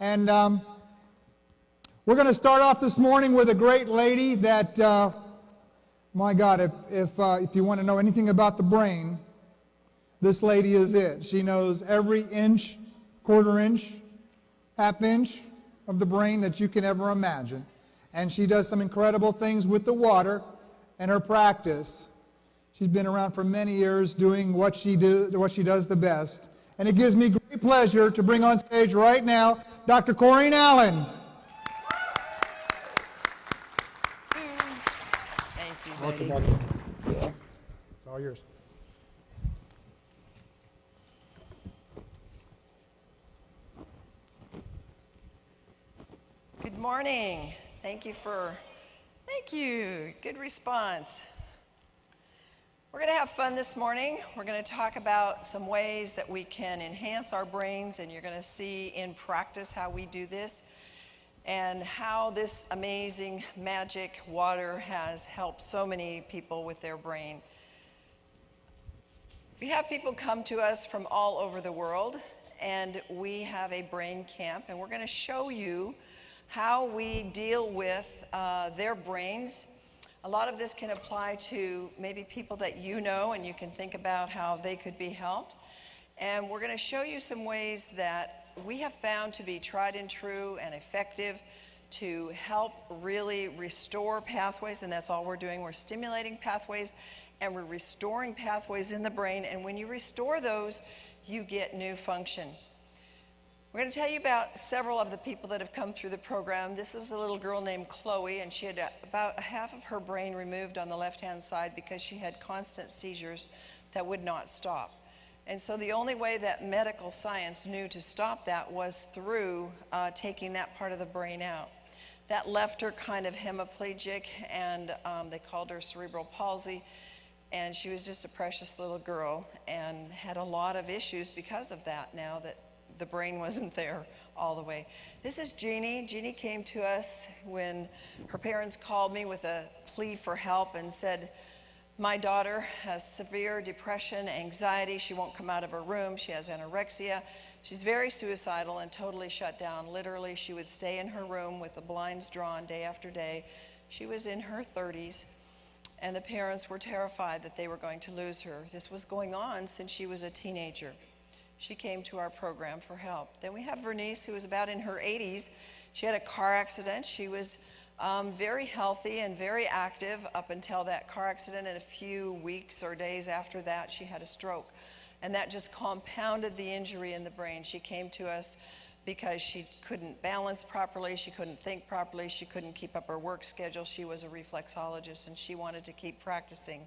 And we're going to start off this morning with a great lady that, my God, if you want to know anything about the brain, this lady is it. She knows every inch, quarter inch, half inch of the brain that you can ever imagine. And she does some incredible things with the water and her practice. She's been around for many years doing what she does the best. And it gives me great pleasure to bring on stage right now Dr. Corrine Allen. Thank you, buddy. Welcome. It's all yours. Good morning. Thank you. Good response. We're going to have fun this morning. We're going to talk about some ways that we can enhance our brains, and you're going to see in practice how we do this and how this amazing magic water has helped so many people with their brain. We have people come to us from all over the world, and we have a brain camp, and we're going to show you how we deal with their brains. A lot of this can apply to maybe people that you know, and you can think about how they could be helped. And we're going to show you some ways that we have found to be tried and true and effective to help really restore pathways, and that's all we're doing. We're stimulating pathways, and we're restoring pathways in the brain, and when you restore those, you get new function. We're going to tell you about several of the people that have come through the program. This is a little girl named Chloe, and she had about half of her brain removed on the left-hand side because she had constant seizures that would not stop. And so the only way that medical science knew to stop that was through taking that part of the brain out. That left her kind of hemiplegic, and they called her cerebral palsy. And she was just a precious little girl and had a lot of issues because of that now that the brain wasn't there all the way. This is Jeannie. Jeannie came to us when her parents called me with a plea for help and said, my daughter has severe depression, anxiety. She won't come out of her room. She has anorexia. She's very suicidal and totally shut down. Literally, she would stay in her room with the blinds drawn day after day. She was in her 30s, and the parents were terrified that they were going to lose her. This was going on since she was a teenager. She came to our program for help. Then we have Vernice, who was about in her 80s. She had a car accident. She was very healthy and very active up until that car accident, and a few weeks or days after that, she had a stroke. And that just compounded the injury in the brain. She came to us because she couldn't balance properly, she couldn't think properly, she couldn't keep up her work schedule. She was a reflexologist, and she wanted to keep practicing.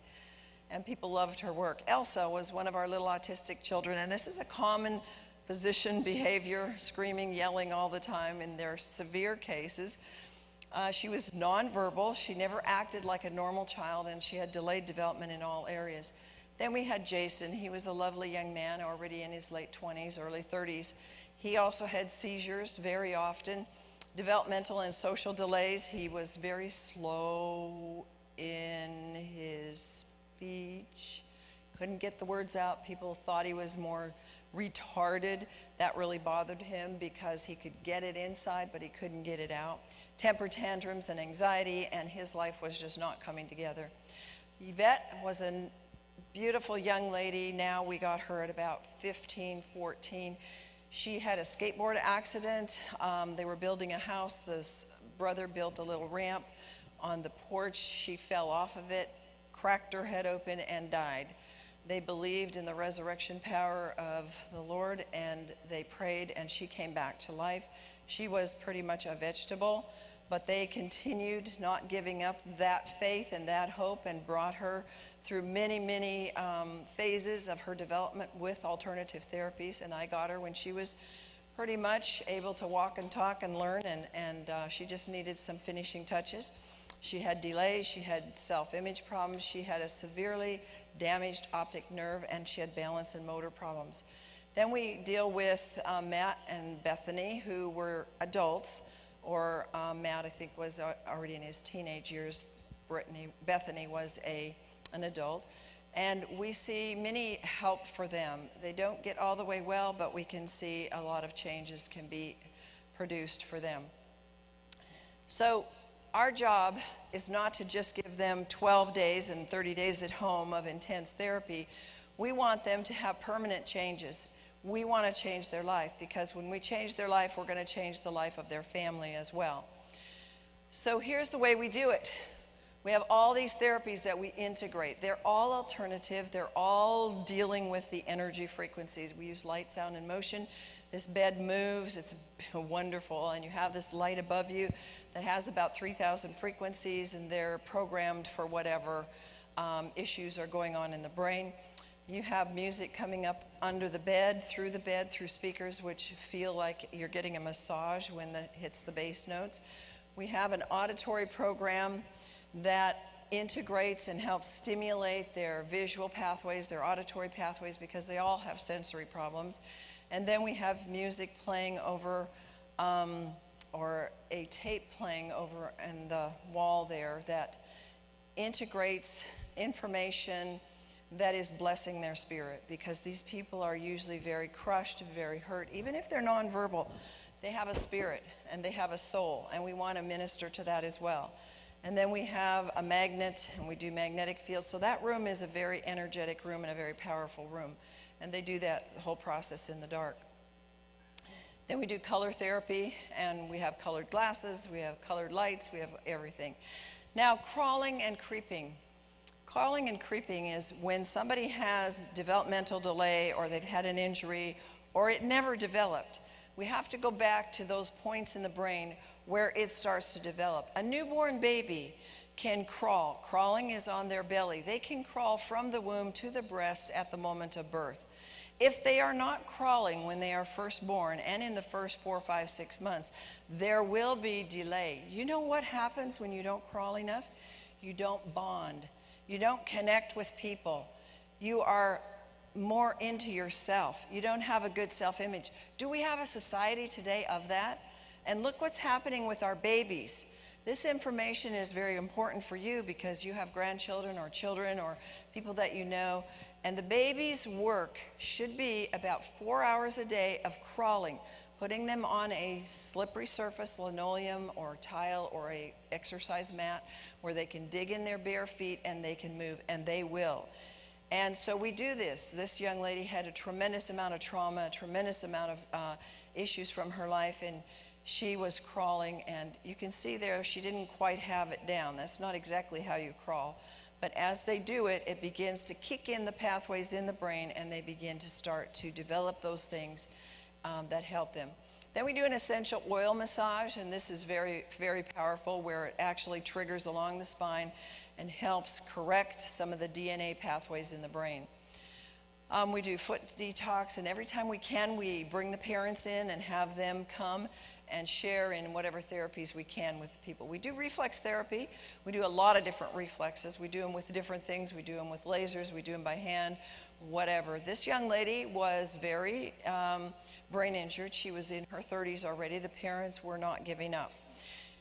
And people loved her work. Elsa was one of our little autistic children, and this is a common physician behavior, screaming, yelling all the time in their severe cases. She was nonverbal. She never acted like a normal child, and she had delayed development in all areas. Then we had Jason. He was a lovely young man, already in his late 20s, early 30s. He also had seizures very often, developmental and social delays. He was very slow in his speech, couldn't get the words out. People thought he was more retarded. That really bothered him because he could get it inside, but he couldn't get it out. Temper tantrums and anxiety, and his life was just not coming together. Yvette was a beautiful young lady. Now we got her at about 15, 14. She had a skateboard accident. They were building a house. This brother built a little ramp on the porch. She fell off of it, cracked her head open, and died. They believed in the resurrection power of the Lord, and they prayed, and she came back to life. She was pretty much a vegetable, but they continued not giving up that faith and that hope and brought her through many, many phases of her development with alternative therapies. And I got her when she was pretty much able to walk and talk and learn, and she just needed some finishing touches. She had delays, she had self-image problems, she had a severely damaged optic nerve, and she had balance and motor problems. Then we deal with Matt and Bethany, who were adults, or Matt, I think, was already in his teenage years. Bethany was an adult. And we see many help for them. They don't get all the way well, but we can see a lot of changes can be produced for them. So our job is not to just give them 12 days and 30 days at home of intense therapy. We want them to have permanent changes. We want to change their life, because when we change their life, we're going to change the life of their family as well. So here's the way we do it. We have all these therapies that we integrate. They're all alternative. They're all dealing with the energy frequencies. We use light, sound, and motion. This bed moves. It's wonderful. And you have this light above you that has about 3,000 frequencies, and they're programmed for whatever issues are going on in the brain. You have music coming up under the bed, through speakers, which feel like you're getting a massage when it hits the bass notes. We have an auditory program that integrates and helps stimulate their visual pathways, their auditory pathways, because they all have sensory problems. And then we have music playing over, or a tape playing over in the wall there that integrates information that is blessing their spirit, because these people are usually very crushed, very hurt. Even if they're nonverbal, they have a spirit and they have a soul, and we want to minister to that as well. And then we have a magnet, and we do magnetic fields. So that room is a very energetic room and a very powerful room. And they do that whole process in the dark. Then we do color therapy, and we have colored glasses, we have colored lights, we have everything. Now, crawling and creeping. Crawling and creeping is when somebody has developmental delay, or they've had an injury, or it never developed. We have to go back to those points in the brain where it starts to develop. A newborn baby can crawl. Crawling is on their belly. They can crawl from the womb to the breast at the moment of birth. If they are not crawling when they are first born and in the first 4, 5, 6 months, there will be delay. You know what happens when you don't crawl enough? You don't bond. You don't connect with people. You are more into yourself. You don't have a good self-image. Do we have a society today of that? And look what's happening with our babies. This information is very important for you because you have grandchildren or children or people that you know. And the baby's work should be about 4 hours a day of crawling, putting them on a slippery surface, linoleum or tile or a exercise mat where they can dig in their bare feet and they can move, and they will. And so we do this. This young lady had a tremendous amount of trauma, a tremendous amount of issues from her life, and she was crawling, and you can see there she didn't quite have it down. That's not exactly how you crawl. But as they do it, it begins to kick in the pathways in the brain, and they begin to start to develop those things that help them. Then we do an essential oil massage, and this is very, very powerful, where it actually triggers along the spine and helps correct some of the DNA pathways in the brain. We do foot detox, and every time we can, we bring the parents in and have them come and share in whatever therapies we can with people. We do reflex therapy. We do a lot of different reflexes. We do them with different things. We do them with lasers. We do them by hand, whatever. This young lady was very brain injured. She was in her 30s already. The parents were not giving up.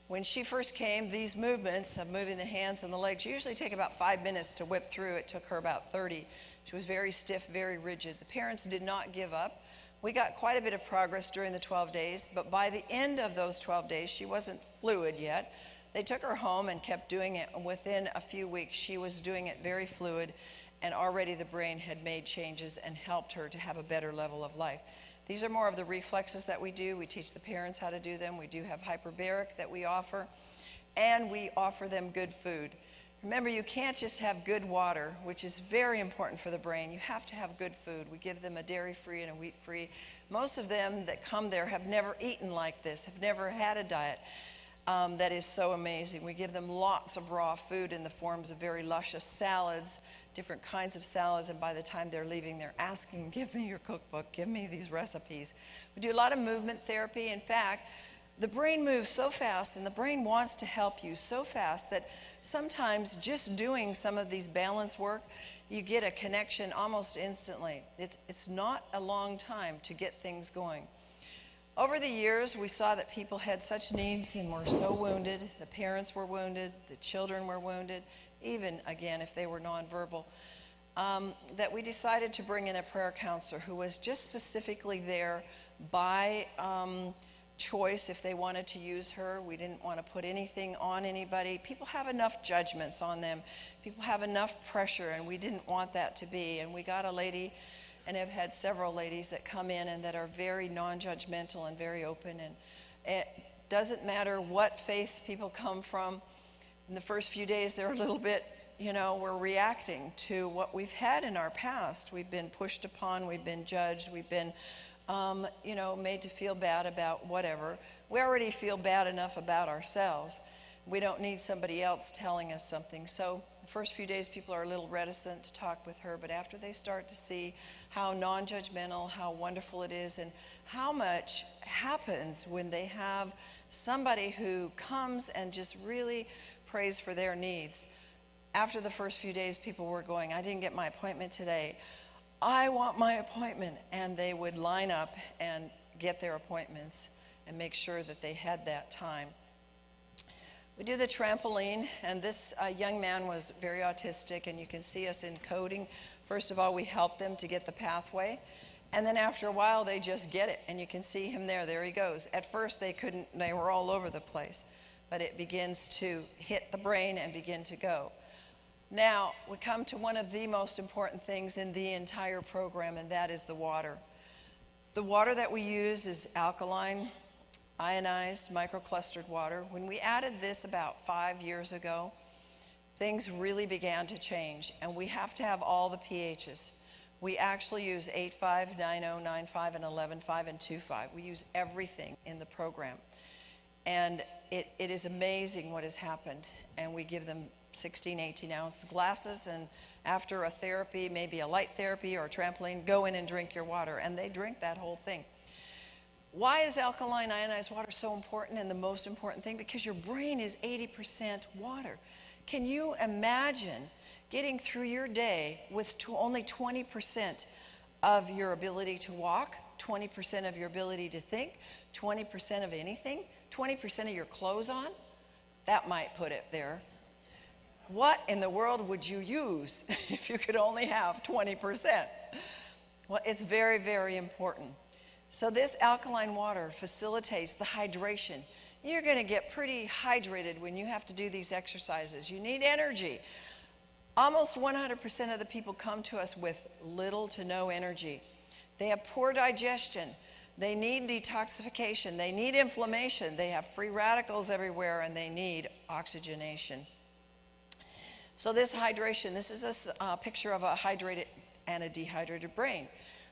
When she first came, these movements of moving the hands and the legs usually take about 5 minutes to whip through. It took her about 30. She was very stiff, very rigid. The parents did not give up. We got quite a bit of progress during the 12 days, but by the end of those 12 days, she wasn't fluid yet. They took her home and kept doing it. Within a few weeks, she was doing it very fluid, and already the brain had made changes and helped her to have a better level of life. These are more of the reflexes that we do. We teach the parents how to do them. We do have hyperbaric that we offer, and we offer them good food. Remember, you can't just have good water, which is very important for the brain. You have to have good food. We give them a dairy-free and a wheat-free. Most of them that come there have never eaten like this, have never had a diet that is so amazing. We give them lots of raw food in the forms of very luscious salads, different kinds of salads, and by the time they're leaving, they're asking, give me your cookbook, give me these recipes. We do a lot of movement therapy. In fact, the brain moves so fast, and the brain wants to help you so fast that sometimes just doing some of these balance work, you get a connection almost instantly. It's not a long time to get things going. Over the years, we saw that people had such needs and were so wounded. The parents were wounded, the children were wounded, even, again, if they were nonverbal, that we decided to bring in a prayer counselor who was just specifically there by choice if they wanted to use her. We didn't want to put anything on anybody. People have enough judgments on them. People have enough pressure, and we didn't want that to be. And we got a lady, and have had several ladies that come in and that are very non-judgmental and very open. And it doesn't matter what faith people come from. In the first few days, they're a little bit, we're reacting to what we've had in our past. We've been pushed upon, we've been judged, we've been made to feel bad about whatever. We already feel bad enough about ourselves. We don't need somebody else telling us something. So the first few days people are a little reticent to talk with her, but after they start to see how non-judgmental, how wonderful it is, and how much happens when they have somebody who comes and just really prays for their needs. After the first few days, people were going, I didn't get my appointment today. I want my appointment. And they would line up and get their appointments and make sure that they had that time. We do the trampoline, and this young man was very autistic, and you can see us encoding. First of all, we help them to get the pathway, and then after a while, they just get it, and you can see him there. There he goes. At first, they couldn't, they were all over the place, but it begins to hit the brain and begin to go. Now, we come to one of the most important things in the entire program, and that is the water. The water that we use is alkaline, ionized, microclustered water. When we added this about 5 years ago, things really began to change, and we have to have all the pHs. We actually use 8.5, 9.0, 9.5, and 11.5, and 2.5. We use everything in the program. And it is amazing what has happened. And we give them 16, 18-ounce glasses, and after a therapy, maybe a light therapy or a trampoline, go in and drink your water. And they drink that whole thing. Why is alkaline ionized water so important and the most important thing? Because your brain is 80% water. Can you imagine getting through your day with only 20% of your ability to walk, 20% of your ability to think, 20% of anything, 20% of your clothes on? That might put it there. What in the world would you use if you could only have 20%? Well, it's very, very important. So this alkaline water facilitates the hydration. You're going to get pretty hydrated when you have to do these exercises. You need energy. Almost 100% of the people come to us with little to no energy. They have poor digestion. They need detoxification. They need inflammation. They have free radicals everywhere, and they need oxygenation. So this hydration, this is a picture of a hydrated and a dehydrated brain.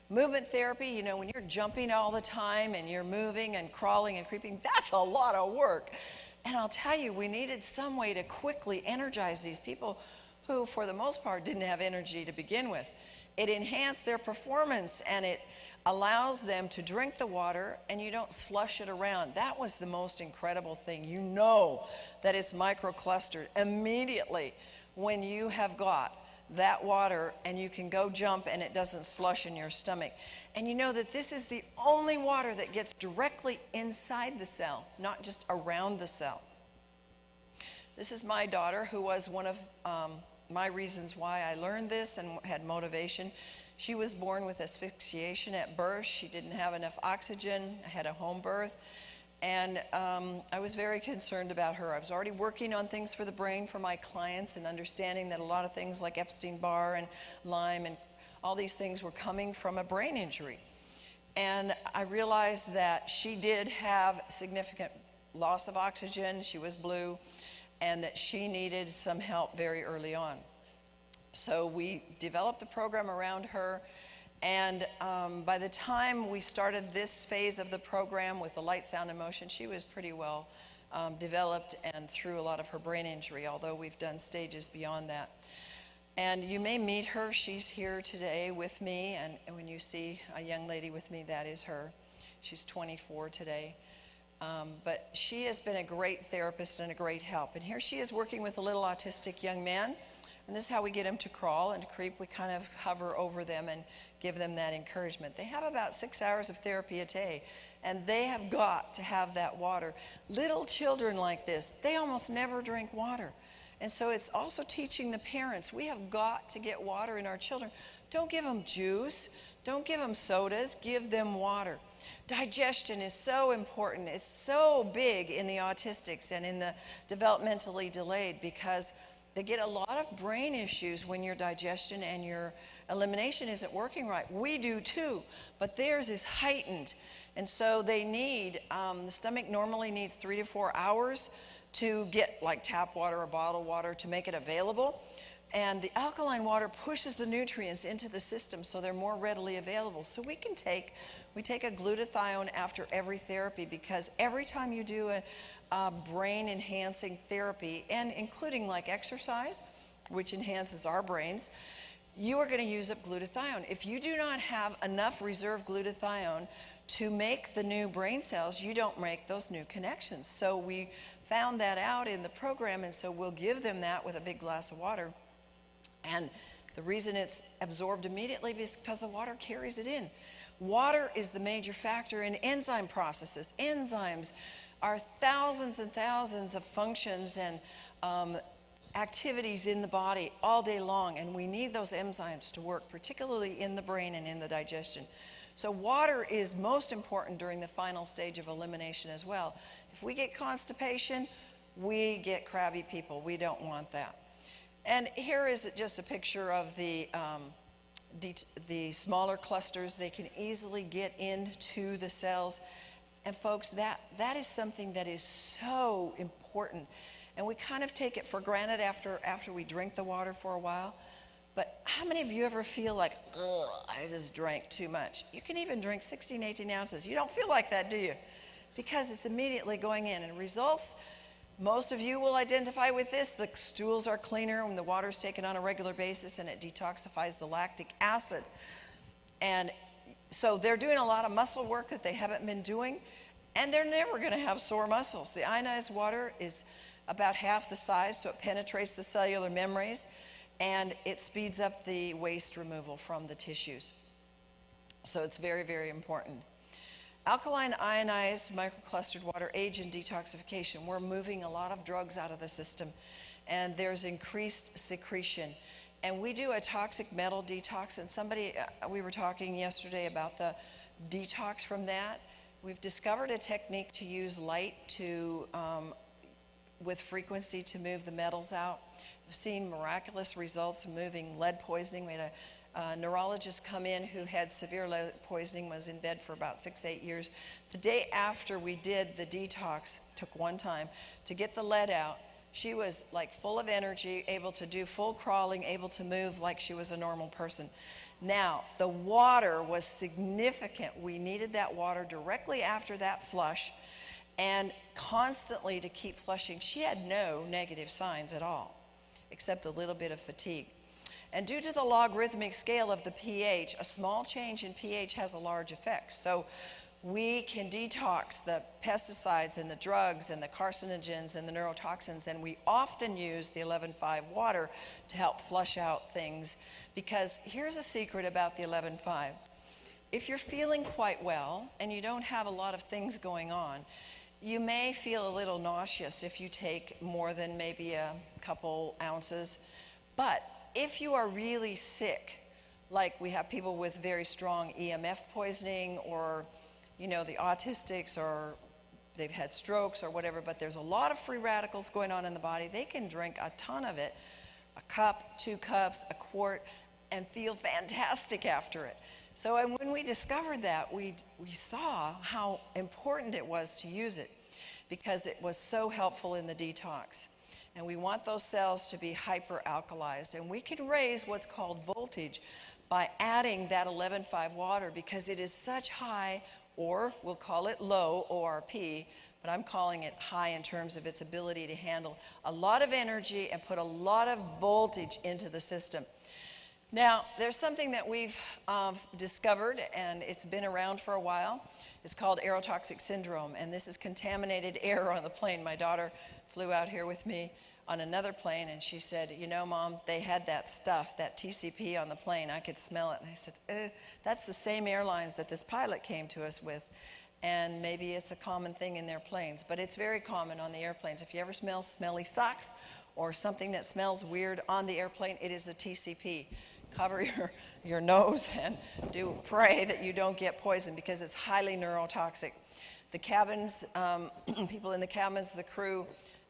Movement therapy, when you're jumping all the time and you're moving and crawling and creeping, that's a lot of work. And I'll tell you, we needed some way to quickly energize these people who, for the most part, didn't have energy to begin with. It enhanced their performance, and it allows them to drink the water, and you don't slush it around. That was the most incredible thing. You know that it's microclustered immediately when you have got that water and you can go jump and it doesn't slush in your stomach. And you know that this is the only water that gets directly inside the cell, not just around the cell. This is my daughter, who was one of my reasons why I learned this and had motivation. She was born with asphyxiation at birth. She didn't have enough oxygen. I had a home birth. And I was very concerned about her. I was already working on things for the brain for my clients and understanding that a lot of things like Epstein-Barr and Lyme and all these things were coming from a brain injury. And I realized that she did have significant loss of oxygen. She was blue, and that she needed some help very early on. So we developed the program around her. And by the time we started this phase of the program with the light, sound, and motion, she was pretty well developed and through a lot of her brain injury, although we've done stages beyond that. And you may meet her. She's here today with me. And when you see a young lady with me, that is her. She's 24 today. But she has been a great therapist and a great help. And here she is working with a little autistic young man. And this is how we get them to crawl and to creep. We kind of hover over them and give them that encouragement. They have about 6 hours of therapy a day, and they have got to have that water. Little children like this, they almost never drink water. And so it's also teaching the parents, we have got to get water in our children. Don't give them juice. Don't give them sodas. Give them water. Digestion is so important. It's so big in the autistics and in the developmentally delayed because they get a lot of brain issues when your digestion and your elimination isn't working right. We do too, but theirs is heightened. And so they need, the stomach normally needs 3 to 4 hours to get like tap water or bottled water to make it available. And the alkaline water pushes the nutrients into the system so they're more readily available. So we take a glutathione after every therapy because every time you do a brain enhancing therapy, and including like exercise, which enhances our brains, you are going to use up glutathione. If you do not have enough reserve glutathione to make the new brain cells, you don't make those new connections. So we found that out in the program, and so we'll give them that with a big glass of water. And the reason it's absorbed immediately is because the water carries it in. Water is the major factor in enzyme processes. Enzymes are thousands and thousands of functions and activities in the body all day long, and we need those enzymes to work, particularly in the brain and in the digestion. So water is most important during the final stage of elimination as well. If we get constipation, we get crabby people. We don't want that. And here is just a picture of the smaller clusters. They can easily get into the cells. And folks, that is something that is so important. And we kind of take it for granted after we drink the water for a while. But how many of you ever feel like, ugh, I just drank too much? You can even drink 16, 18 ounces. You don't feel like that, do you? Because it's immediately going in. And results, most of you will identify with this. The stools are cleaner when the water is taken on a regular basis, and it detoxifies the lactic acid. And so they're doing a lot of muscle work that they haven't been doing, and they're never going to have sore muscles. The ionized water is about half the size, so it penetrates the cellular membranes, and it speeds up the waste removal from the tissues. So it's very, very important. Alkaline ionized microclustered water aids in detoxification. We're moving a lot of drugs out of the system, and there's increased secretion. And we do a toxic metal detox, and we were talking yesterday about the detox from that. We've discovered a technique to use light with frequency to move the metals out. We've seen miraculous results moving lead poisoning. We had a neurologist come in who had severe lead poisoning, was in bed for about 6 to 8 years. The day after we did the detox, took one time, to get the lead out, she was like full of energy, able to do full crawling, able to move like she was a normal person. Now, the water was significant. We needed that water directly after that flush and constantly to keep flushing. She had no negative signs at all, except a little bit of fatigue. And due to the logarithmic scale of the pH, a small change in pH has a large effect. So we can detox the pesticides and the drugs and the carcinogens and the neurotoxins, and we often use the 11.5 water to help flush out things, because here's a secret about the 11.5. If you're feeling quite well and you don't have a lot of things going on, you may feel a little nauseous if you take more than maybe a couple ounces. But if you are really sick, like we have people with very strong EMF poisoning, or the autistics, or they've had strokes or whatever, but there's a lot of free radicals going on in the body, they can drink a ton of it, a cup, 2 cups, a quart, and feel fantastic after it. So when we discovered that, we saw how important it was to use it, because it was so helpful in the detox. And we want those cells to be hyperalkalized. And we can raise what's called voltage by adding that 11.5 water, because it is such high, or we'll call it low, ORP, but I'm calling it high in terms of its ability to handle a lot of energy and put a lot of voltage into the system. Now, there's something that we've discovered, and it's been around for a while. It's called aerotoxic syndrome, and this is contaminated air on the plane. My daughter flew out here with me on another plane, and she said, Mom, they had that stuff, that TCP on the plane. I could smell it. And I said, that's the same airlines that this pilot came to us with, and maybe it's a common thing in their planes, but it's very common on the airplanes. If you ever smell smelly socks or something that smells weird on the airplane, it is the TCP. cover your nose and pray that you don't get poisoned, because it's highly neurotoxic. The cabins, people in the cabins, the crew,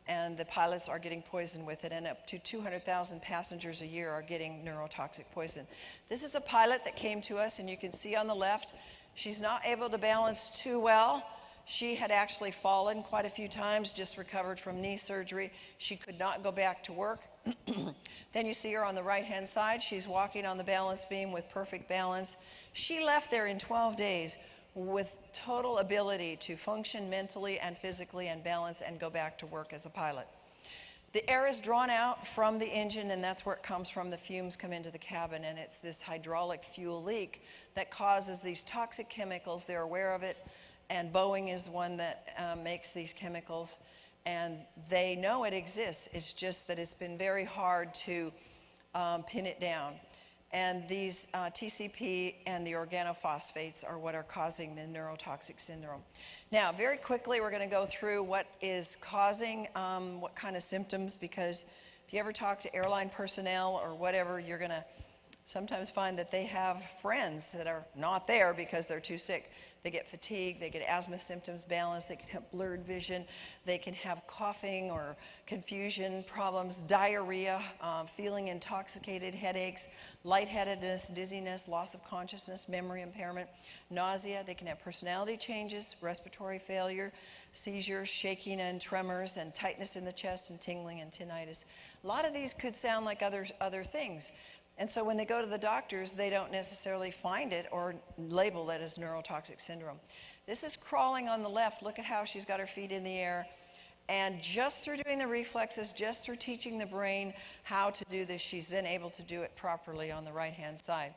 and the pilots are getting poisoned with it, and up to 200,000 passengers a year are getting neurotoxic poison. This is a pilot that came to us, and you can see on the left, she's not able to balance too well. She had actually fallen quite a few times, just recovered from knee surgery. She could not go back to work. Then you see her on the right-hand side. She's walking on the balance beam with perfect balance. She left there in 12 days with total ability to function mentally and physically and balance and go back to work as a pilot. The air is drawn out from the engine, and that's where it comes from. The fumes come into the cabin, and it's this hydraulic fuel leak that causes these toxic chemicals. They're aware of it, and Boeing is the one that makes these chemicals, and they know it exists. It's just that it's been very hard to pin it down. And these TCP and the organophosphates are what are causing the neurotoxic syndrome. Now, very quickly, we're going to go through what is causing what kind of symptoms, because if you ever talk to airline personnel or whatever, you're going to sometimes find that they have friends that are not there because they're too sick. They get fatigue, they get asthma symptoms, balance, they can have blurred vision, they can have coughing or confusion problems, diarrhea, feeling intoxicated, headaches, lightheadedness, dizziness, loss of consciousness, memory impairment, nausea. They can have personality changes, respiratory failure, seizures, shaking and tremors, and tightness in the chest, and tingling and tinnitus. A lot of these could sound like other things. And so when they go to the doctors, they don't necessarily find it or label it as neurotoxic syndrome. This is crawling on the left. Look at how she's got her feet in the air. And just through doing the reflexes, just through teaching the brain how to do this, she's then able to do it properly on the right-hand side.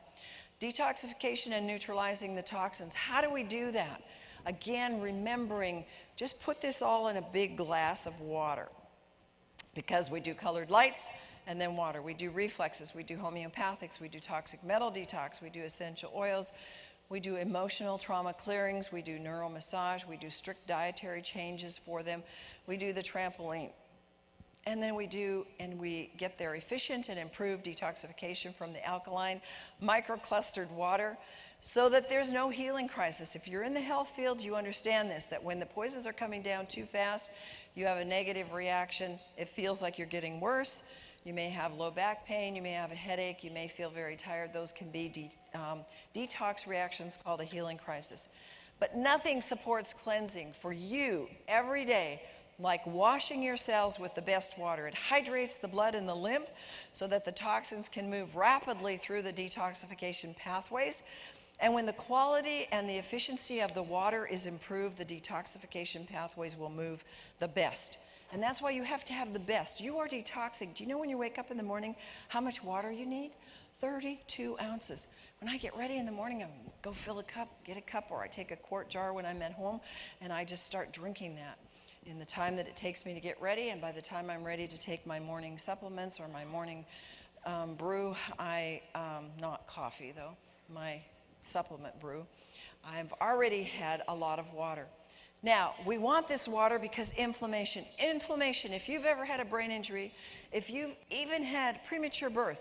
Detoxification and neutralizing the toxins. How do we do that? Again, remembering, just put this all in a big glass of water, because we do colored lights and then water. We do reflexes, we do homeopathics, we do toxic metal detox, we do essential oils, we do emotional trauma clearings, we do neural massage, we do strict dietary changes for them, we do the trampoline. And then we get their efficient and improved detoxification from the alkaline, microclustered water, so that there's no healing crisis. If you're in the health field, you understand this, that when the poisons are coming down too fast, you have a negative reaction. It feels like you're getting worse. You may have low back pain, you may have a headache, you may feel very tired. Those can be detox reactions called a healing crisis. But nothing supports cleansing for you every day like washing your cells with the best water. It hydrates the blood and the lymph so that the toxins can move rapidly through the detoxification pathways. And when the quality and the efficiency of the water is improved, the detoxification pathways will move the best. And that's why you have to have the best. You are detoxing. Do you know when you wake up in the morning how much water you need? 32 ounces. When I get ready in the morning, I go fill a cup, get a cup, or I take a quart jar when I'm at home, and I just start drinking that in the time that it takes me to get ready. And by the time I'm ready to take my morning supplements or my morning brew, not coffee though, my supplement brew, I've already had a lot of water. Now, we want this water because inflammation, if you've ever had a brain injury, if you've even had premature birth,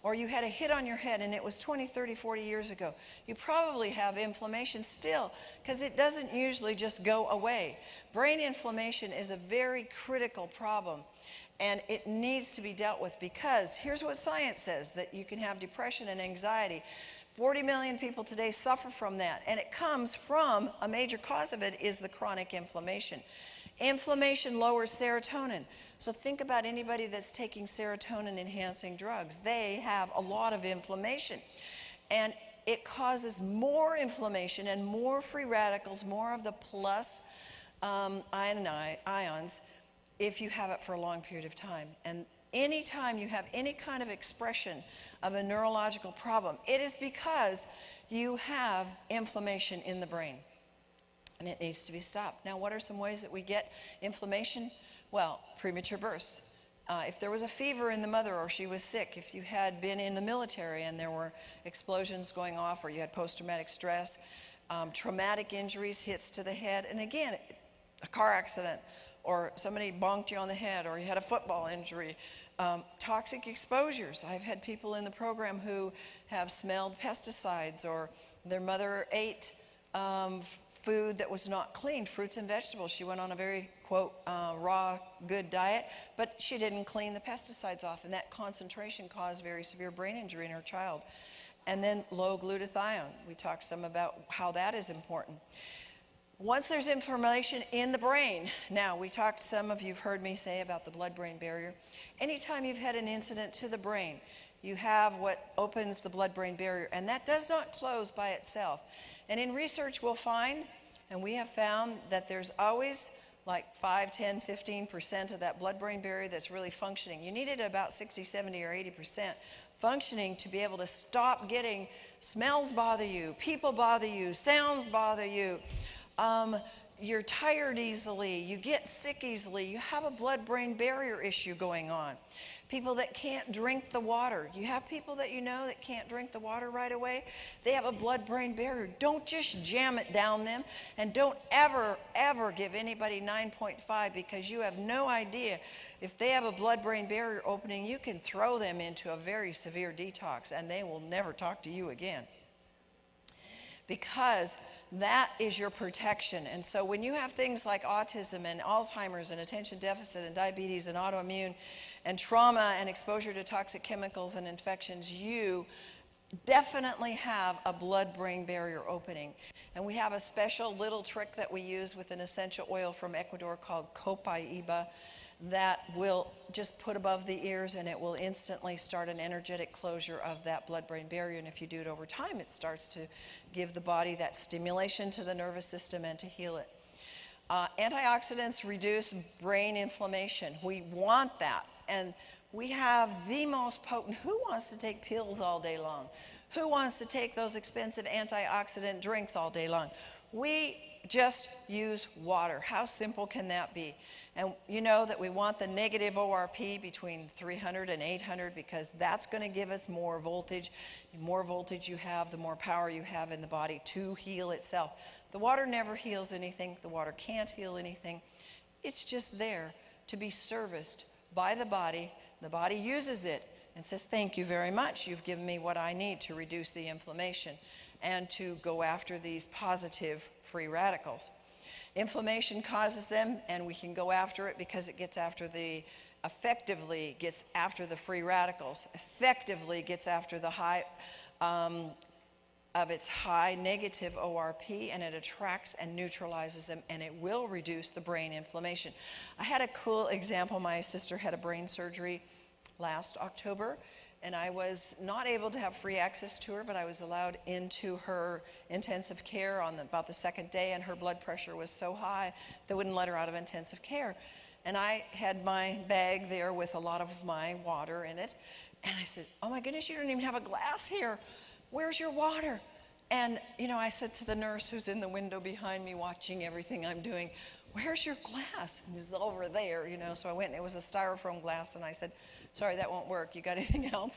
or you had a hit on your head and it was 20, 30, 40 years ago, you probably have inflammation still, because it doesn't usually just go away. Brain inflammation is a very critical problem, and it needs to be dealt with, because here's what science says, that you can have depression and anxiety. 40 million people today suffer from that, and it comes from, a major cause of it is the chronic inflammation. Inflammation lowers serotonin. So think about anybody that's taking serotonin-enhancing drugs. They have a lot of inflammation, and it causes more inflammation and more free radicals, more of the plus ions, if you have it for a long period of time. And anytime you have any kind of expression of a neurological problem, it is because you have inflammation in the brain, and it needs to be stopped. Now, what are some ways that we get inflammation? Well, premature births. If there was a fever in the mother, or she was sick, if you had been in the military and there were explosions going off, or you had post-traumatic stress, traumatic injuries, hits to the head, and again, a car accident, or somebody bonked you on the head, or you had a football injury. Toxic exposures. I've had people in the program who have smelled pesticides, or their mother ate food that was not cleaned, fruits and vegetables. She went on a very, quote, raw, good diet, but she didn't clean the pesticides off, and that concentration caused very severe brain injury in her child. And then low glutathione. We talked some about how that is important. Once there's inflammation in the brain, now we talked, some of you've heard me say about the blood-brain barrier. Anytime you've had an incident to the brain, you have what opens the blood-brain barrier, and that does not close by itself. And in research we'll find, and we have found, that there's always like 5, 10, 15% of that blood-brain barrier that's really functioning. You need it about 60, 70, or 80% functioning to be able to stop getting smells bother you, people bother you, sounds bother you. You're tired easily, you get sick easily, you have a blood-brain barrier issue going on. People that can't drink the water. You have people that you know that can't drink the water right away. They have a blood-brain barrier. Don't just jam it down them, and don't ever, ever give anybody 9.5, because you have no idea. If they have a blood-brain barrier opening, you can throw them into a very severe detox, and they will never talk to you again. Because that is your protection. And so when you have things like autism and Alzheimer's and attention deficit and diabetes and autoimmune and trauma and exposure to toxic chemicals and infections, you definitely have a blood-brain barrier opening. And we have a special little trick that we use with an essential oil from Ecuador called copaiba that will just put above the ears, and it will instantly start an energetic closure of that blood-brain barrier. And if you do it over time, it starts to give the body that stimulation to the nervous system and to heal it. Antioxidants reduce brain inflammation. We want that. And we have the most potent. Who wants to take pills all day long? Who wants to take those expensive antioxidant drinks all day long? We just use water. How simple can that be? And you know that we want the negative ORP between 300 and 800, because that's going to give us more voltage. The more voltage you have, the more power you have in the body to heal itself. The water never heals anything. The water can't heal anything. It's just there to be serviced by the body. The body uses it and says, thank you very much. You've given me what I need to reduce the inflammation and to go after these positive free radicals. Inflammation causes them, and we can go after it because it gets after the, effectively gets after the free radicals, effectively gets after the high, of its high negative ORP, and it attracts and neutralizes them, and it will reduce the brain inflammation. I had a cool example. My sister had a brain surgery last October, and I was not able to have free access to her, but I was allowed into her intensive care on about the second day, and her blood pressure was so high they wouldn't let her out of intensive care. And I had my bag there with a lot of my water in it, and I said, oh my goodness, you don't even have a glass here. Where's your water? And, you know, I said to the nurse who's in the window behind me watching everything I'm doing, where's your glass? And he's over there, you know. So I went, and it was a styrofoam glass, and I said, sorry, that won't work. You got anything else?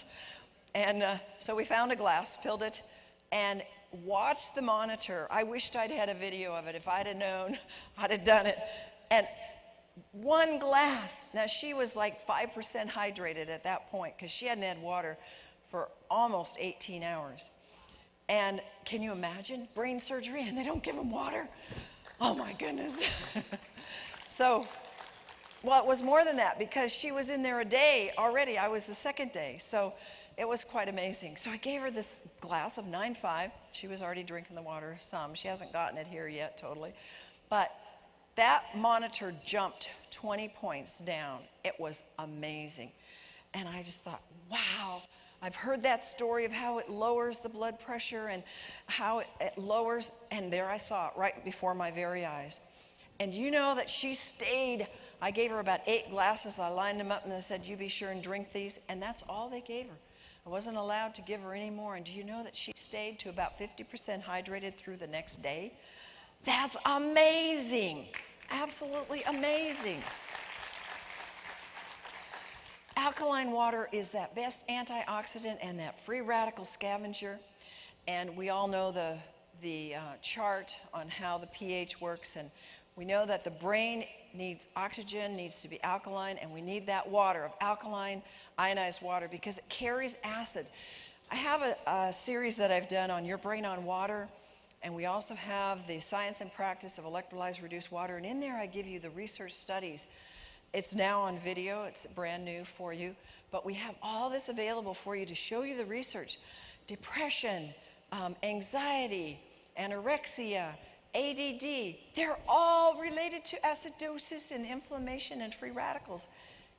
And so we found a glass, filled it, and watched the monitor. I wished I'd had a video of it. If I'd have known, I'd have done it. And one glass. Now, she was like 5% hydrated at that point because she hadn't had water for almost 18 hours. And can you imagine? Brain surgery, and they don't give them water? Oh, my goodness. So, well, it was more than that because she was in there a day already. I was the second day. So it was quite amazing. So I gave her this glass of 9.5. She was already drinking the water some. She hasn't gotten it here yet totally. But that monitor jumped 20 points down. It was amazing. And I just thought, wow. I've heard that story of how it lowers the blood pressure and how it lowers, and there I saw it right before my very eyes. And you know that she stayed. I gave her about 8 glasses. I lined them up and I said, you be sure and drink these. And that's all they gave her. I wasn't allowed to give her any more. And do you know that she stayed to about 50% hydrated through the next day? That's amazing. Absolutely amazing. Alkaline water is that best antioxidant and that free radical scavenger. And we all know the chart on how the pH works. And We know that the brain needs oxygen, needs to be alkaline, and we need that water of alkaline, ionized water because it carries acid. I have a series that I've done on Your Brain on Water, and we also have the Science and Practice of Electrolyzed Reduced Water, and in there I give you the research studies. It's now on video, it's brand new for you, but we have all this available for you to show you the research. Depression, anxiety, anorexia, ADD, they're all related to acidosis and inflammation and free radicals.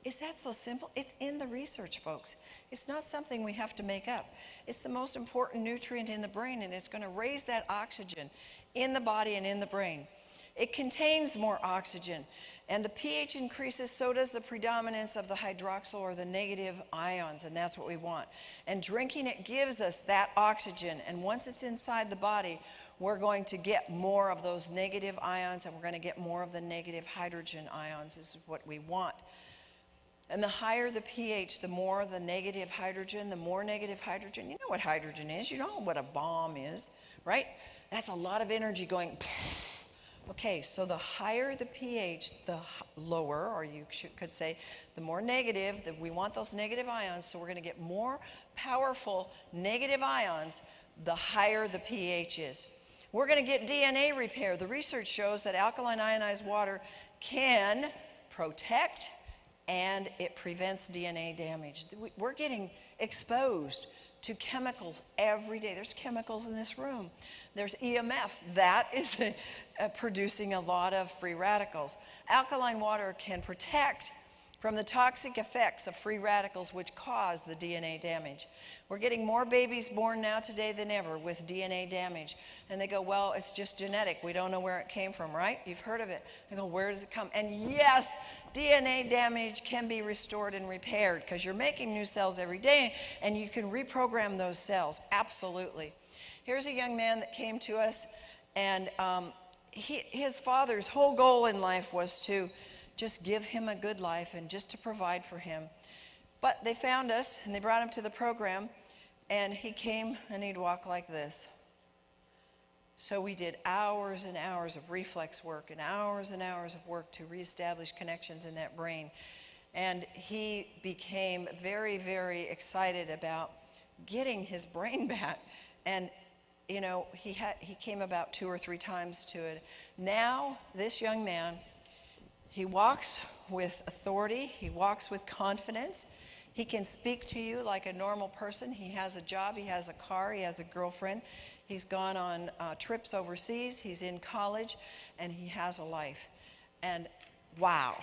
Is that so simple? It's in the research, folks. It's not something we have to make up. It's the most important nutrient in the brain, and it's going to raise that oxygen in the body and in the brain. It contains more oxygen, and the pH increases, so does the predominance of the hydroxyl or the negative ions, and that's what we want. And drinking it gives us that oxygen, and once it's inside the body, we're going to get more of those negative ions, and we're going to get more of the negative hydrogen ions. This is what we want. And the higher the pH, the more the negative hydrogen, the more negative hydrogen. You know what hydrogen is. You know what a bomb is, right? That's a lot of energy going. Okay, so the higher the pH, the lower, or you could say, the more negative, that we want those negative ions, so we're going to get more powerful negative ions the higher the pH is. We're going to get DNA repair. The research shows that alkaline ionized water can protect and it prevents DNA damage. We're getting exposed to chemicals every day. There's chemicals in this room. There's EMF. That is producing a lot of free radicals. Alkaline water can protect from the toxic effects of free radicals which cause the DNA damage. We're getting more babies born now today than ever with DNA damage. And they go, well, it's just genetic. We don't know where it came from, right? You've heard of it. They go, where does it come? And yes, DNA damage can be restored and repaired because you're making new cells every day and you can reprogram those cells. Absolutely. Here's a young man that came to us, and his father's whole goal in life was to just give him a good life and just to provide for him. But they found us and they brought him to the program, and he came and he'd walk like this. So we did hours and hours of reflex work and hours of work to reestablish connections in that brain. And he became very, very excited about getting his brain back. And you know, he came about 2 or 3 times to it. Now, this young man, he walks with authority. He walks with confidence. He can speak to you like a normal person. He has a job. He has a car. He has a girlfriend. He's gone on trips overseas. He's in college. And he has a life. And wow.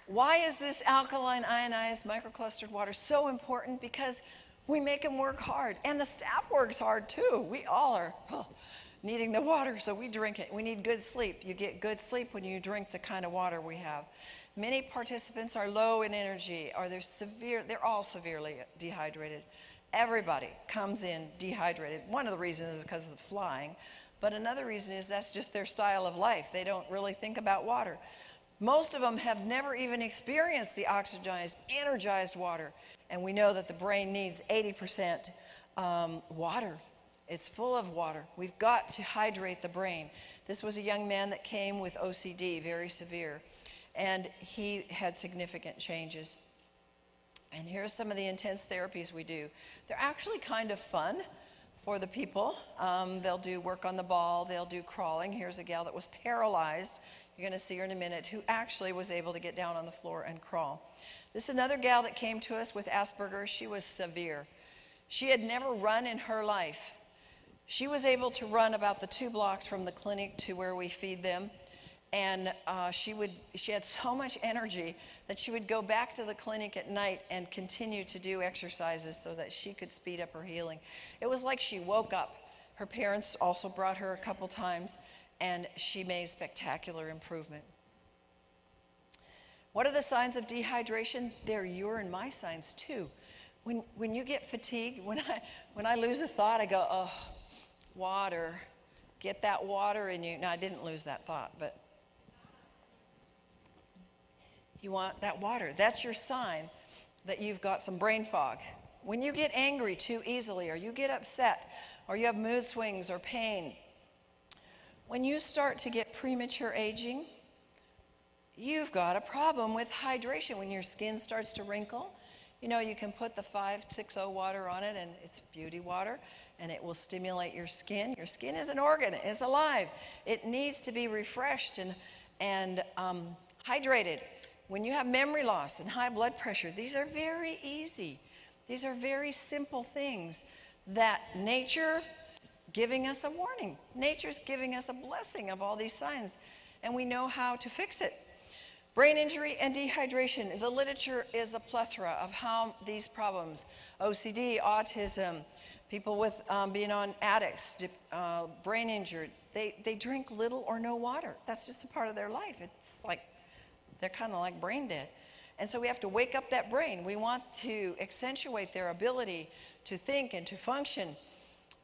Why is this alkaline ionized microclustered water so important? Because we make them work hard. And the staff works hard too. We all are needing the water, so we drink it. We need good sleep. You get good sleep when you drink the kind of water we have. Many participants are low in energy, or they're all severely dehydrated. Everybody comes in dehydrated. One of the reasons is because of the flying, but another reason is that's just their style of life. They don't really think about water. Most of them have never even experienced the oxygenized, energized water. And we know that the brain needs 80% water. It's full of water. We've got to hydrate the brain. This was a young man that came with OCD, very severe. And he had significant changes. And here's some of the intense therapies we do. They're actually kind of fun for the people. They'll do work on the ball. They'll do crawling. Here's a gal that was paralyzed. You're going to see her in a minute, who actually was able to get down on the floor and crawl. This is another gal that came to us with Asperger's. She was severe. She had never run in her life. She was able to run about the 2 blocks from the clinic to where we feed them. And she had so much energy that she would go back to the clinic at night and continue to do exercises so that she could speed up her healing. It was like she woke up. Her parents also brought her a couple times, and she made spectacular improvement. What are the signs of dehydration? They're your and my signs too. When you get fatigued, when I lose a thought, I go, oh, water. Get that water in you. Now, I didn't lose that thought, but you want that water. That's your sign that you've got some brain fog. When you get angry too easily, or you get upset, or you have mood swings or pain. When you start to get premature aging, you've got a problem with hydration. When your skin starts to wrinkle, you know, you can put the 560 water on it, and it's beauty water, and it will stimulate your skin. Your skin is an organ. It's alive. It needs to be refreshed and hydrated. When you have memory loss and high blood pressure, these are very easy. These are very simple things that nature's giving us a warning. Nature's giving us a blessing of all these signs, and we know how to fix it. Brain injury and dehydration. The literature is a plethora of how these problems, OCD, autism, people with being on addicts, brain injured, they drink little or no water. That's just a part of their life. It's like they're kind of like brain dead. And so we have to wake up that brain. We want to accentuate their ability to think and to function.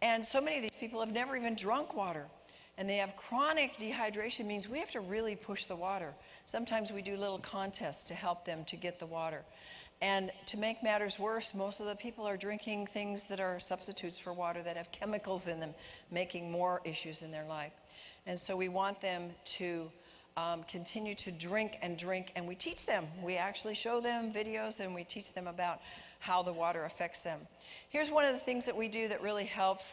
And so many of these people have never even drunk water. And they have chronic dehydration, means we have to really push the water. Sometimes we do little contests to help them to get the water. And to make matters worse, most of the people are drinking things that are substitutes for water that have chemicals in them, making more issues in their life. And so we want them to continue to drink, and we teach them. We actually show them videos, and we teach them about how the water affects them. Here's one of the things that we do that really helps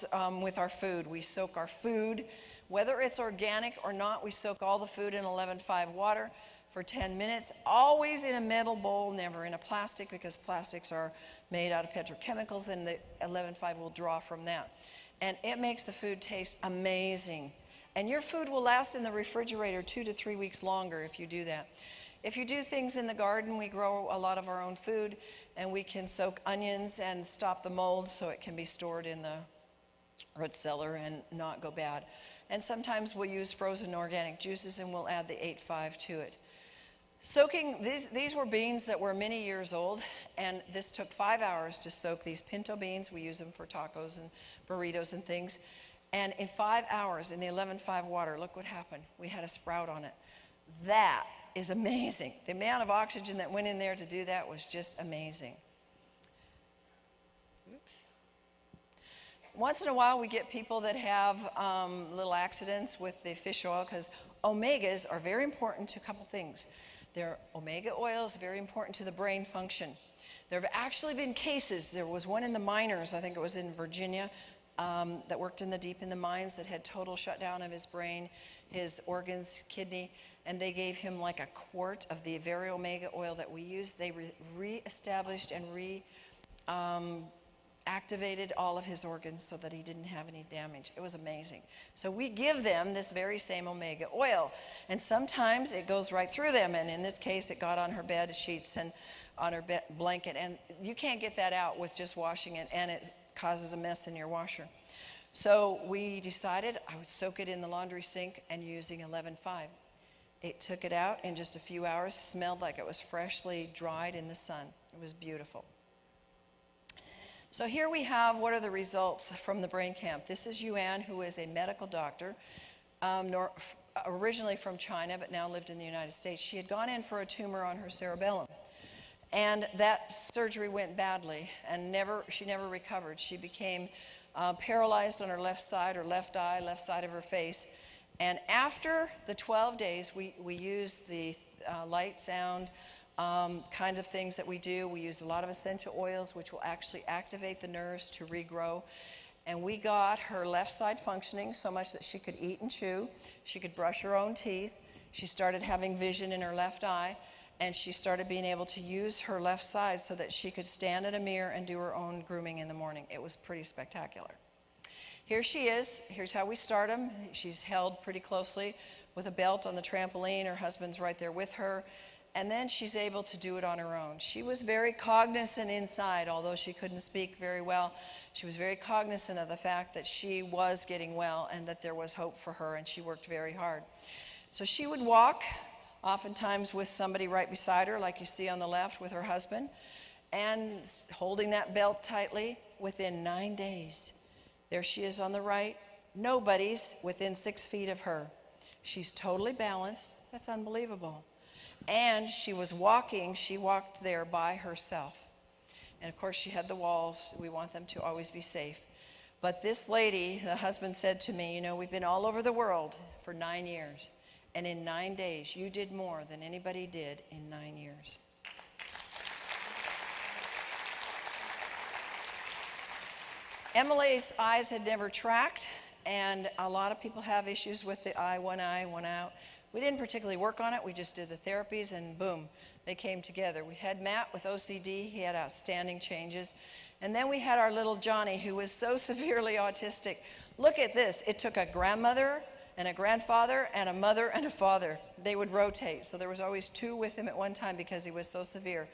with our food. We soak our food. Whether it's organic or not, we soak all the food in 11.5 water for 10 minutes, always in a metal bowl, never in a plastic, because plastics are made out of petrochemicals, and the 11.5 will draw from that. And it makes the food taste amazing. And your food will last in the refrigerator 2 to 3 weeks longer if you do that. If you do things in the garden, we grow a lot of our own food, and we can soak onions and stop the mold so it can be stored in the root cellar and not go bad. And sometimes we'll use frozen organic juices, and we'll add the 8.5 to it. Soaking, these were beans that were many years old, and this took 5 hours to soak these pinto beans. We use them for tacos and burritos and things. And in 5 hours, in the 11.5 water, look what happened. We had a sprout on it. That is amazing. The amount of oxygen that went in there to do that was just amazing. Oops. Once in a while, we get people that have little accidents with the fish oil, because omegas are very important to a couple things. Their omega oils are very important to the brain function. There have actually been cases. There was one in the miners, I think it was in Virginia, that worked deep in the mines, that had total shutdown of his brain, his organs, kidney, and they gave him like a quart of the very omega oil that we use. They re-established and activated all of his organs so that he didn't have any damage. It was amazing. So we give them this very same omega oil, and sometimes it goes right through them, and in this case it got on her bed sheets and on her blanket, and you can't get that out with just washing it, and it causes a mess in your washer. So we decided I would soak it in the laundry sink and using 11.5. It took it out in just a few hours, smelled like it was freshly dried in the sun. It was beautiful. So here we have what are the results from the brain camp. This is Yuan, who is a medical doctor, originally from China, but now lived in the United States. She had gone in for a tumor on her cerebellum, and that surgery went badly, and she never recovered. She became paralyzed on her left side, or left eye, left side of her face. And after the 12 days, we used the light, sound, kind of things that we do. We use a lot of essential oils, which will actually activate the nerves to regrow. And we got her left side functioning so much that she could eat and chew. She could brush her own teeth. She started having vision in her left eye. And she started being able to use her left side so that she could stand at a mirror and do her own grooming in the morning. It was pretty spectacular. Here she is. Here's how we start them. She's held pretty closely with a belt on the trampoline. Her husband's right there with her. And then she's able to do it on her own. She was very cognizant inside, although she couldn't speak very well. She was very cognizant of the fact that she was getting well and that there was hope for her, and she worked very hard. So she would walk, oftentimes with somebody right beside her, like you see on the left with her husband, and holding that belt tightly. Within 9 days, there she is on the right. Nobody's within 6 feet of her. She's totally balanced. That's unbelievable. And she was walking. She walked there by herself. And of course, she had the walls. We want them to always be safe. But this lady, the husband said to me, you know, we've been all over the world for 9 years, and in 9 days you did more than anybody did in 9 years. Emily's eyes had never tracked, and a lot of people have issues with the eye, one out. We didn't particularly work on it. We just did the therapies, and boom, they came together. We had Matt with OCD. He had outstanding changes. And then we had our little Johnny, who was so severely autistic. Look at this. It took a grandmother and a grandfather and a mother and a father. They would rotate. So there was always 2 with him at one time because he was so severe.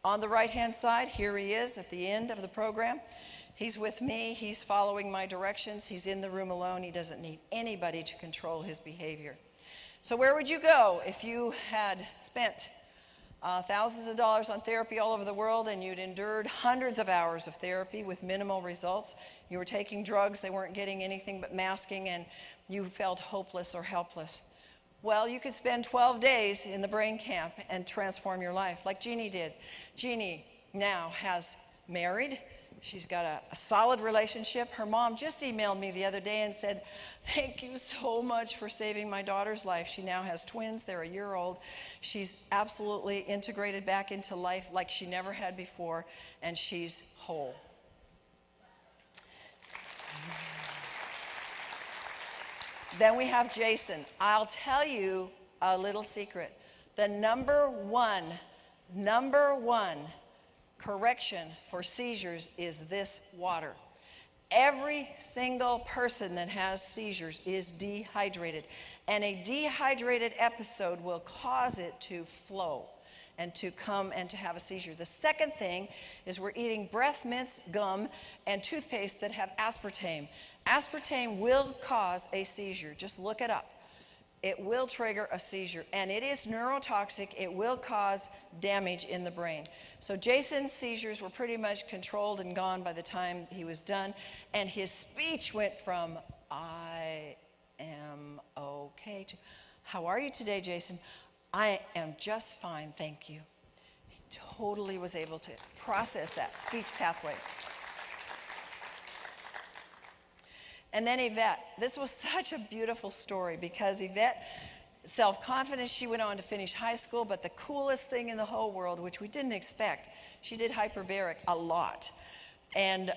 On the right-hand side, here he is at the end of the program. He's with me. He's following my directions. He's in the room alone. He doesn't need anybody to control his behavior. So where would you go if you had spent thousands of dollars on therapy all over the world, and you'd endured hundreds of hours of therapy with minimal results? You were taking drugs. They weren't getting anything but masking, and you felt hopeless or helpless. Well, you could spend 12 days in the brain camp and transform your life, like Jeannie did. Jeannie now has married. She's got a solid relationship. Her mom just emailed me the other day and said, thank you so much for saving my daughter's life. She now has twins. They're a year old. She's absolutely integrated back into life like she never had before, and she's whole. Then we have Jason. I'll tell you a little secret. The number one correction for seizures is this water. Every single person that has seizures is dehydrated, and a dehydrated episode will cause it to flow and to come and to have a seizure. The second thing is we're eating breath mints, gum, and toothpaste that have aspartame. Aspartame will cause a seizure. Just look it up. It will trigger a seizure, and it is neurotoxic. It will cause damage in the brain. So Jason's seizures were pretty much controlled and gone by the time he was done, and his speech went from I am okay to how are you today, Jason? I am just fine, thank you. He totally was able to process that speech pathway. And then Yvette. This was such a beautiful story because Yvette, self-confident, she went on to finish high school, but the coolest thing in the whole world, which we didn't expect, she did hyperbaric a lot. And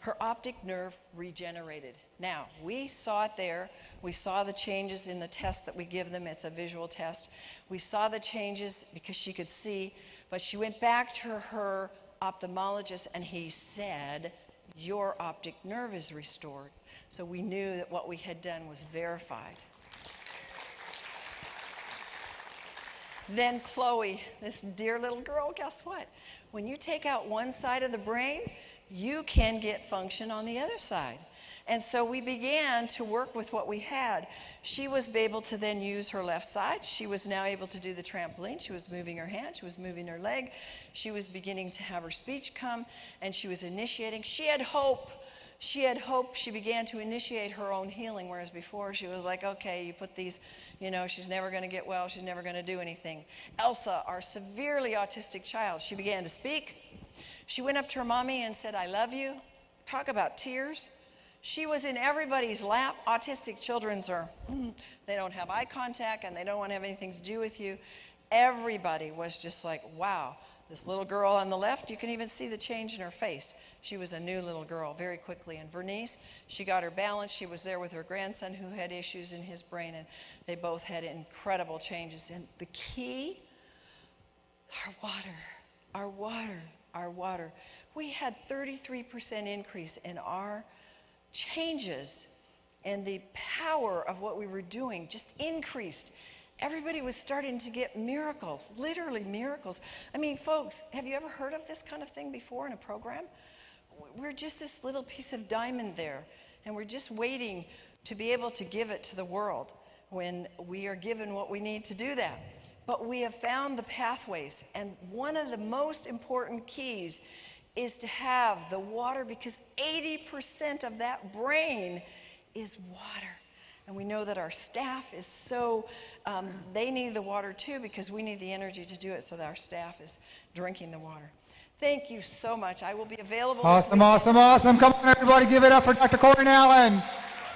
her optic nerve regenerated. Now, we saw it there. We saw the changes in the test that we give them. It's a visual test. We saw the changes because she could see, but she went back to her ophthalmologist, and he said, your optic nerve is restored. So we knew that what we had done was verified. Then Chloe, this dear little girl, guess what? When you take out one side of the brain, you can get function on the other side. And so we began to work with what we had. She was able to then use her left side. She was now able to do the trampoline. She was moving her hand. She was moving her leg. She was beginning to have her speech come, and she was initiating. She had hope. She had hope. She began to initiate her own healing, whereas before she was like, okay, you put these, you know, she's never going to get well. She's never going to do anything. Elsa, our severely autistic child, she began to speak. She went up to her mommy and said, I love you. Talk about tears. She was in everybody's lap. Autistic children are, they don't have eye contact and they don't want to have anything to do with you. Everybody was just like, wow, this little girl on the left, you can even see the change in her face. She was a new little girl very quickly. And Bernice, she got her balance. She was there with her grandson who had issues in his brain, and they both had incredible changes. And the key, our water, our water, our water. We had 33% increase in our changes, and the power of what we were doing just increased. Everybody was starting to get miracles, literally miracles. I mean, folks, have you ever heard of this kind of thing before in a program? We're just this little piece of diamond there, and we're just waiting to be able to give it to the world when we are given what we need to do that. But we have found the pathways, and one of the most important keys is to have the water, because 80% of that brain is water. And we know that our staff is so, they need the water too, because we need the energy to do it, so that our staff is drinking the water. Thank you so much. I will be available. Awesome, awesome, awesome. Come on, everybody, give it up for Dr. Corrine Allen.